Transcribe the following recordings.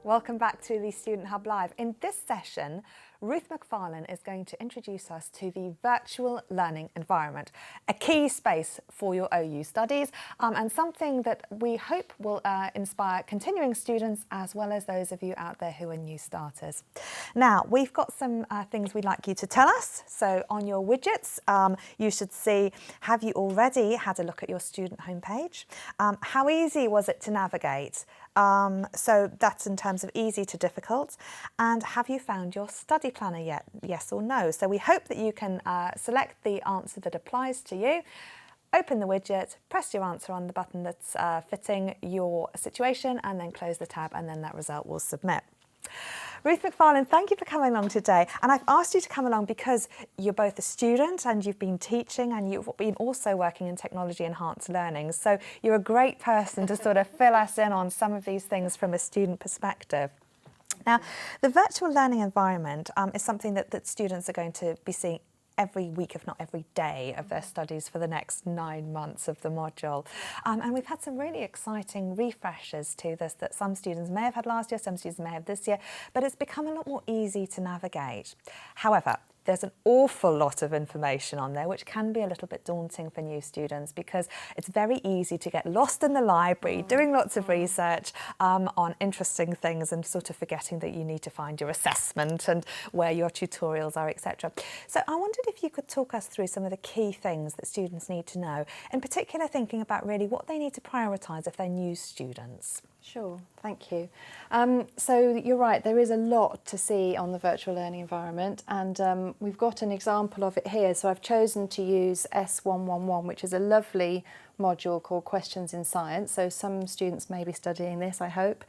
Welcome back to the Student Hub Live. In this session, Ruth McFarlane is going to introduce us to the virtual learning environment, a key space for your OU studies and something that we hope will inspire continuing students as well as those of you out there who are new starters. Now, we've got some things we'd like you to tell us. So on your widgets, you should see, have you already had a look at your student homepage? How easy was it to navigate? So that's in terms of easy to difficult. And have you found your study planner yet? Yes or no? So we hope that you can select the answer that applies to you, open the widget, press your answer on the button that's fitting your situation, and then close the tab, and then that result will submit. Ruth McFarlane, thank you for coming along today. And I've asked you to come along because you're both a student and you've been teaching and you've been also working in technology enhanced learning. So you're a great person to sort of fill us in on some of these things from a student perspective. Now, the virtual learning environment is something that students are going to be seeing every week, if not every day, of their studies for the next 9 months of the module. And we've had some really exciting refreshes to this that some students may have had last year, some students may have this year, but it's become a lot more easy to navigate. However, there's an awful lot of information on there which can be a little bit daunting for new students because it's very easy to get lost in the library doing lots of research on interesting things and sort of forgetting that you need to find your assessment and where your tutorials are, etc. So I wondered if you could talk us through some of the key things that students need to know, in particular thinking about really what they need to prioritise if they're new students. Sure, thank you. So you're right, there is a lot to see on the virtual learning environment, and we've got an example of it here. So I've chosen to use S111, which is a lovely module called Questions in Science. So some students may be studying this, I hope.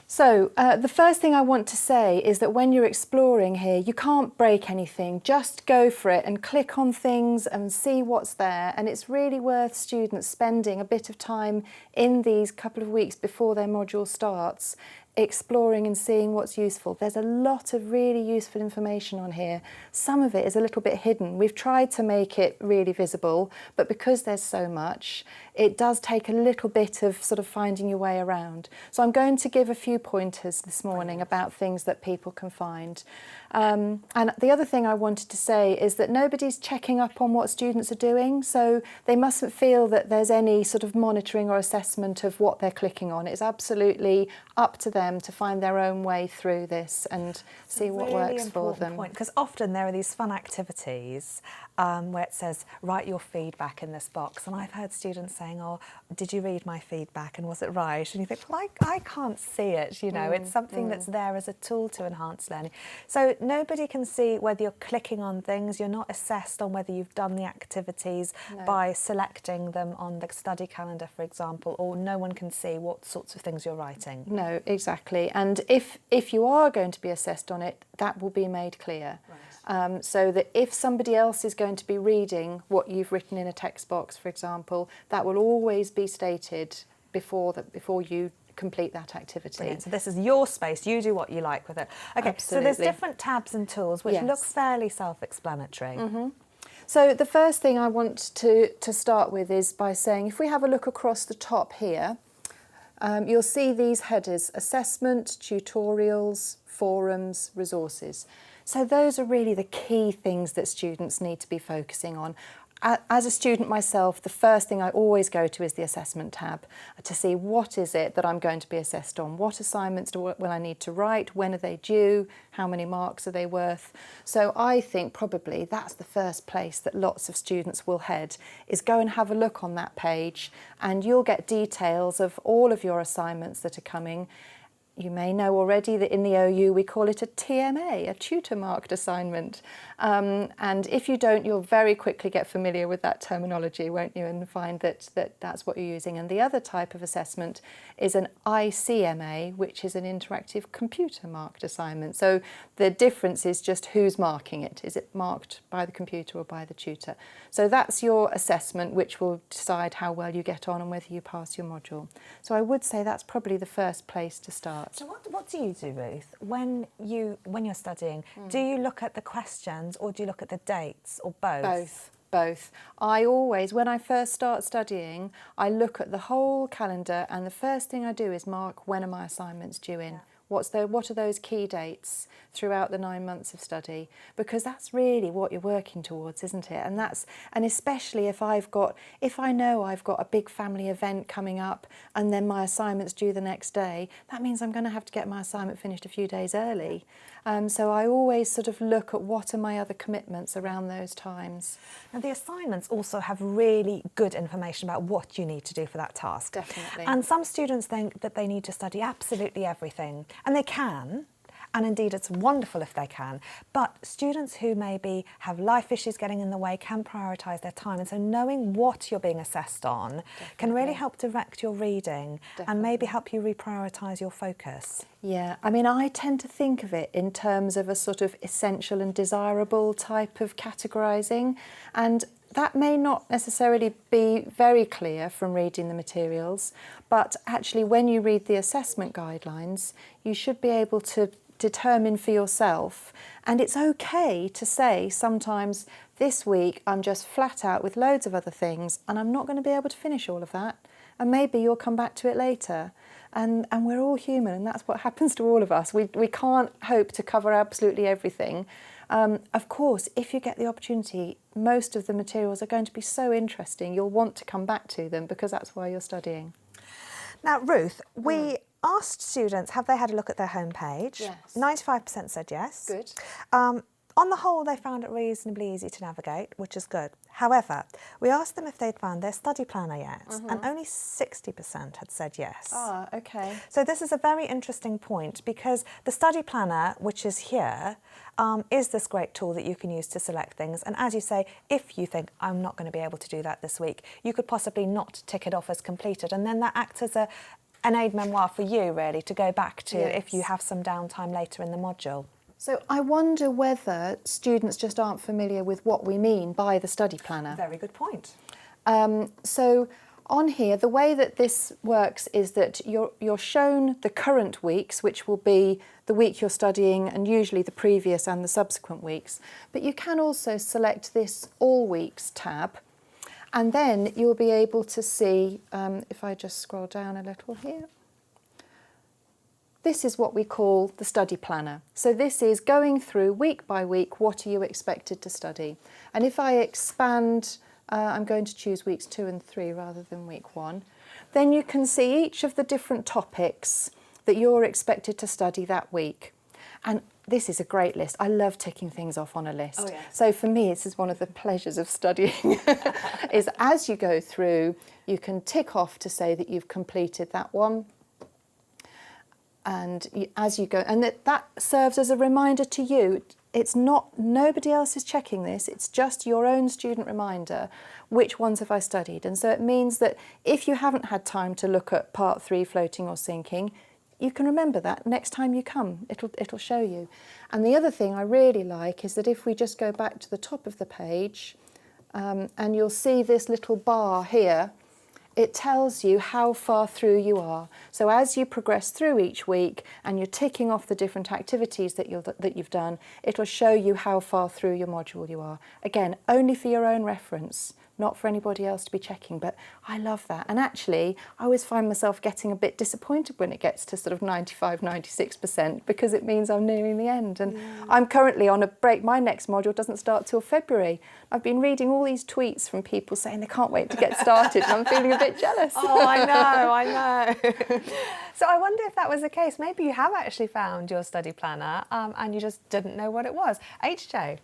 So the first thing I want to say is that when you're exploring here, you can't break anything. Just go for it and click on things and see what's there. And it's really worth students spending a bit of time in these couple of weeks before their module starts, exploring and seeing what's useful. There's a lot of really useful information on here. Some of it is a little bit hidden. We've tried to make it really visible, but because there's so much, it does take a little bit of sort of finding your way around. So I'm going to give a few pointers this morning about things that people can find. And the other thing I wanted to say is that nobody's checking up on what students are doing, so they mustn't feel that there's any sort of monitoring or assessment of what they're clicking on. It's absolutely up to them to find their own way through this and see what works for them. Because often there are these fun activities where it says, write your feedback in this box. And I've heard students saying, oh, did you read my feedback and was it right? And you think, well, I can't see it, you know, it's something that's there as a tool to enhance learning. So nobody can see whether you're clicking on things, you're not assessed on whether you've done the activities by selecting them on the study calendar, for example, or no one can see what sorts of things you're writing. No, exactly. And if you are going to be assessed on it, that will be made clear. Right. So that if somebody else is going to be reading what you've written in a text box, for example, that will always be stated before you complete that activity. Brilliant. So this is your space, you do what you like with it. Okay, Absolutely. So there's different tabs and tools which look fairly self-explanatory. So the first thing I want to start with is by saying, if we have a look across the top here, you'll see these headers: assessment, tutorials, forums, resources. So those are really the key things that students need to be focusing on. As a student myself, the first thing I always go to is the assessment tab to see what is it that I'm going to be assessed on, what assignments will I need to write, when are they due, how many marks are they worth. So I think probably that's the first place that lots of students will head, is go and have a look on that page, and you'll get details of all of your assignments that are coming. You may know already that in the OU we call it a TMA, a tutor marked assignment. And if you don't, you'll very quickly get familiar with that terminology, won't you, and find that that's what you're using. And the other type of assessment is an ICMA, which is an interactive computer marked assignment. So the difference is just who's marking it. Is it marked by the computer or by the tutor? So that's your assessment, which will decide how well you get on and whether you pass your module. So I would say that's probably the first place to start. So what do you do, Ruth, when you're studying? Do you look at the questions or do you look at the dates, or both? Both. Both. I always, when I first start studying, I look at the whole calendar, and the first thing I do is mark when are my assignments due in. Yeah. What are those key dates throughout the 9 months of study? Because that's really what you're working towards, isn't it? And especially if I know I've got a big family event coming up and then my assignment's due the next day, that means I'm going to have to get my assignment finished a few days early. So I always sort of look at what are my other commitments around those times. Now, the assignments also have really good information about what you need to do for that task. Definitely. And some students think that they need to study absolutely everything, and they can. And indeed, it's wonderful if they can. But students who maybe have life issues getting in the way can prioritise their time. And so knowing what you're being assessed on can really help direct your reading and maybe help you reprioritise your focus. Yeah, I mean, I tend to think of it in terms of a sort of essential and desirable type of categorising. And that may not necessarily be very clear from reading the materials, but actually when you read the assessment guidelines, you should be able to determine for yourself. And it's okay to say sometimes, this week I'm just flat out with loads of other things and I'm not going to be able to finish all of that, and maybe you'll come back to it later. And we're all human, and that's what happens to all of us. We can't hope to cover absolutely everything. Of course, if you get the opportunity, most of the materials are going to be so interesting, you'll want to come back to them because that's why you're studying. Now, Ruth, we asked students, have they had a look at their homepage? Yes. 95% said yes. Good. On the whole, they found it reasonably easy to navigate, which is good. However, we asked them if they'd found their study planner yet, and only 60% had said yes. Ah, okay. So this is a very interesting point, because the study planner, which is here, is this great tool that you can use to select things. And as you say, if you think, I'm not going to be able to do that this week, you could possibly not tick it off as completed, and then that acts as an aide-memoire for you, really, to go back to if you have some downtime later in the module. So I wonder whether students just aren't familiar with what we mean by the study planner. Very good point. So on here, the way that this works is that you're shown the current weeks, which will be the week you're studying and usually the previous and the subsequent weeks. But you can also select this All Weeks tab, and then you'll be able to see, if I just scroll down a little here, this is what we call the study planner. So this is going through week by week, what are you expected to study? And if I expand, I'm going to choose weeks 2 and 3 rather than week 1, then you can see each of the different topics that you're expected to study that week. And this is a great list. I love ticking things off on a list. Oh, yeah. So for me, this is one of the pleasures of studying, is as you go through, you can tick off to say that you've completed that one. And as you go, and that serves as a reminder to you. It's not, nobody else is checking this, it's just your own student reminder, which ones have I studied? And so it means that if you haven't had time to look at part 3, floating or sinking, you can remember that next time you come, it'll show you. And the other thing I really like is that if we just go back to the top of the page, and you'll see this little bar here, it tells you how far through you are. So as you progress through each week and you're ticking off the different activities that you've done, it'll show you how far through your module you are. Again, only for your own reference, not for anybody else to be checking, but I love that. And actually, I always find myself getting a bit disappointed when it gets to sort of 95, 96%, because it means I'm nearing the end. And I'm currently on a break. My next module doesn't start till February. I've been reading all these tweets from people saying they can't wait to get started, and I'm feeling a bit jealous. Oh, I know. So I wonder if that was the case. Maybe you have actually found your study planner and you just didn't know what it was. HJ?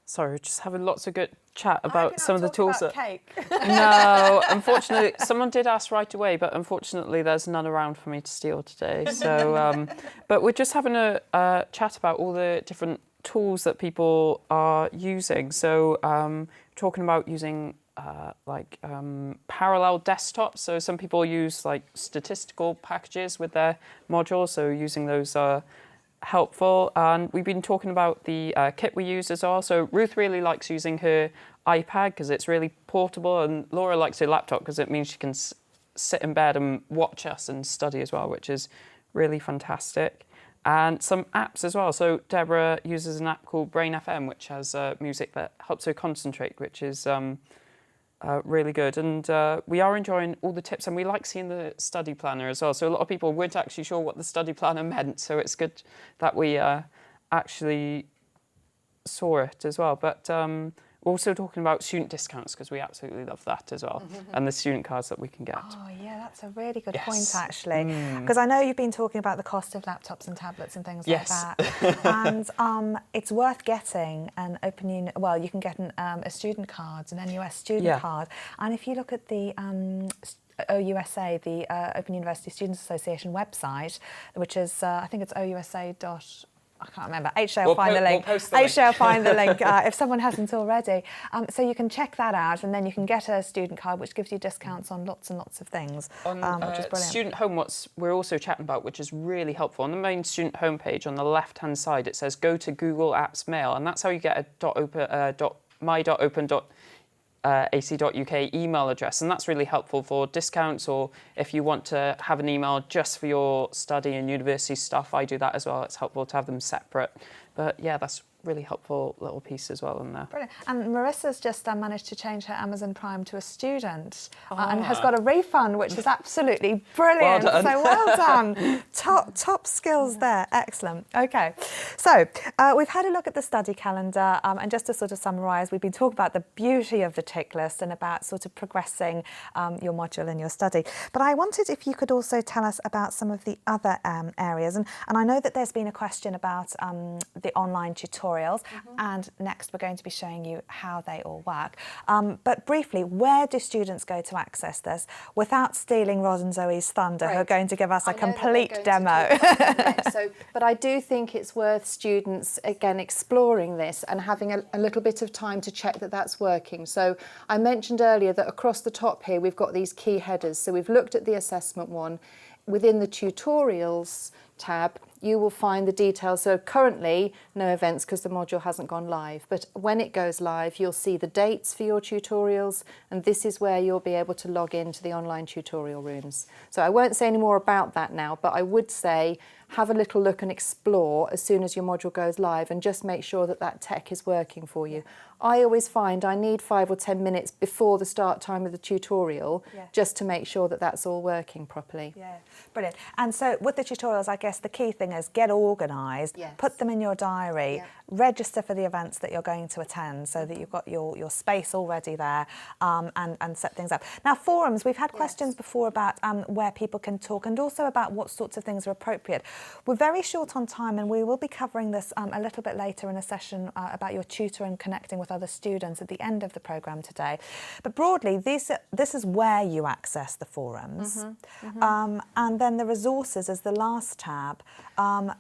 Sorry, just having lots of good chat about some of the tools about cake. No, unfortunately, someone did ask right away, but unfortunately there's none around for me to steal today. So, but we're just having a chat about all the different tools that people are using. So talking about using parallel desktops. So some people use like statistical packages with their modules, so using those are helpful. And we've been talking about the kit we use as well. So Ruth really likes using her iPad because it's really portable, and Laura likes her laptop because it means she can sit in bed and watch us and study as well, which is really fantastic. and some apps as well. So Deborah uses an app called Brain FM, which has music that helps her concentrate, which is really good. And we are enjoying all the tips, and we like seeing the study planner as well. So a lot of people weren't actually sure what the study planner meant, so it's good that we actually saw it as well. But we're also talking about student discounts, because we absolutely love that as well, and the student cards that we can get. Oh yeah, that's a really good Yes. point actually, because I know you've been talking about the cost of laptops and tablets and things like that, and it's worth getting an well, you can get a student card, an NUS student card, and if you look at the OUSA, the Open University Students Association website, which is I think it's ousa. I can't remember. HJ will find the link. HJ will find the link if someone hasn't already. So you can check that out, and then you can get a student card, which gives you discounts on lots and lots of things, On which is brilliant. Student Home, what we're also chatting about, which is really helpful, on the main student homepage on the left-hand side, it says go to Google Apps Mail, and that's how you get a my.open.ac.uk email address, and that's really helpful for discounts, or if you want to have an email just for your study and university stuff. I do that as well. It's helpful to have them separate, but yeah, that's really helpful little piece as well in there. Brilliant. And Marissa's just managed to change her Amazon Prime to a student and has got a refund, which is absolutely brilliant. Well done. So well done. Top skills there. Excellent. Okay. So we've had a look at the study calendar, and just to sort of summarise, we've been talking about the beauty of the tick list and about sort of progressing your module in your study. But I wondered if you could also tell us about some of the other areas. And I know that there's been a question about the online tutorials, and next we're going to be showing you how they all work. But briefly, where do students go to access this without stealing Rod and Zoe's thunder, who are going to give us a complete demo? But I do think it's worth students, again, exploring this and having a little bit of time to check that that's working. So I mentioned earlier that across the top here, we've got these key headers. So we've looked at the assessment one. Within the tutorials tab, you will find the details. So currently, no events because the module hasn't gone live. But when it goes live, you'll see the dates for your tutorials, and this is where you'll be able to log into the online tutorial rooms. So I won't say any more about that now, but I would say have a little look and explore as soon as your module goes live, and just make sure that that tech is working for you. I always find I need 5 or 10 minutes before the start time of the tutorial just to make sure that that's all working properly. Yeah, brilliant. And so with the tutorials, I guess the key thing is get organised, put them in your diary, register for the events that you're going to attend so that you've got your space already there, and set things up. Now, forums, we've had questions before about where people can talk, and also about what sorts of things are appropriate. We're very short on time, and we will be covering this a little bit later in a session about your tutor and connecting with other students at the end of the programme today. But broadly, this is where you access the forums. And then the resources is the last tab,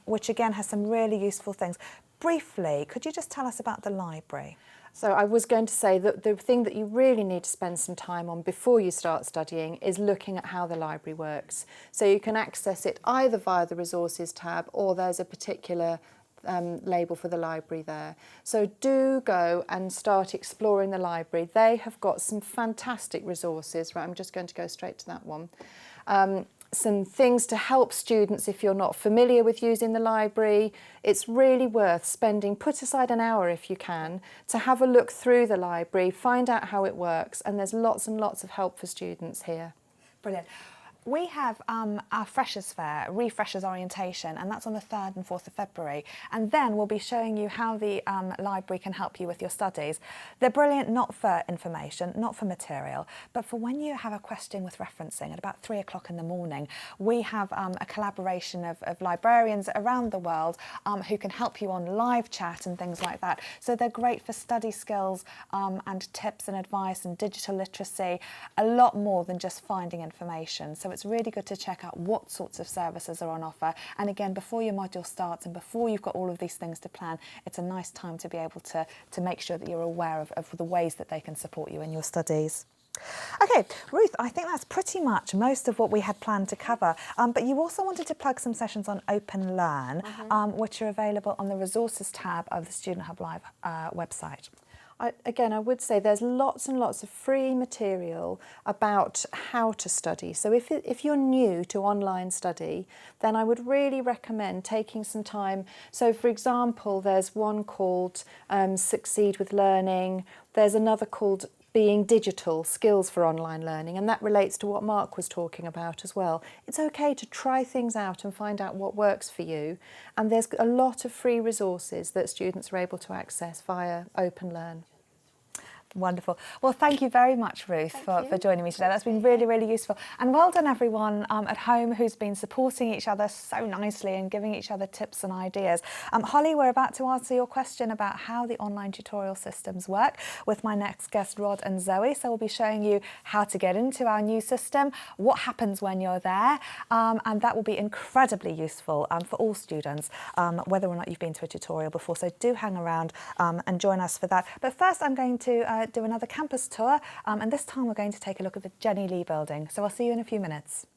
which again has some really useful things. Briefly, could you just tell us about the library? So I was going to say that the thing that you really need to spend some time on before you start studying is looking at how the library works. So you can access it either via the resources tab, or there's a particular label for the library there. So do go and start exploring the library. They have got some fantastic resources. Right, I'm just going to go straight to that one. Some things to help students if you're not familiar with using the library. It's really worth put aside an hour if you can, to have a look through the library, find out how it works, and there's lots and lots of help for students here. Brilliant. We have our Freshers Fair, Refreshers Orientation, and that's on the 3rd and 4th of February. And then we'll be showing you how the library can help you with your studies. They're brilliant not for information, not for material, but for when you have a question with referencing at about 3 o'clock in the morning. We have a collaboration of librarians around the world who can help you on live chat and things like that. So they're great for study skills and tips and advice and digital literacy, a lot more than just finding information. So it's really good to check out what sorts of services are on offer. And again, before your module starts and before you've got all of these things to plan, it's a nice time to be able to make sure that you're aware of the ways that they can support you in your studies. Okay, Ruth, I think that's pretty much most of what we had planned to cover. But you also wanted to plug some sessions on Open Learn, which are available on the Resources tab of the Student Hub Live website. Again, I would say there's lots and lots of free material about how to study. So if you're new to online study, then I would really recommend taking some time. So for example, there's one called Succeed with Learning. There's another called Being Digital, Skills for Online Learning, and that relates to what Mark was talking about as well. It's okay to try things out and find out what works for you, and there's a lot of free resources that students are able to access via OpenLearn. Wonderful. Well, thank you very much, Ruth, for joining me today. That's been really, really useful. And well done, everyone at home who's been supporting each other so nicely and giving each other tips and ideas. Holly, we're about to answer your question about how the online tutorial systems work with my next guest, Rod and Zoe. So we'll be showing you how to get into our new system, what happens when you're there, and that will be incredibly useful for all students, whether or not you've been to a tutorial before. So do hang around and join us for that. But first, I'm going to do another campus tour, and this time we're going to take a look at the Jenny Lee building. So I'll see you in a few minutes.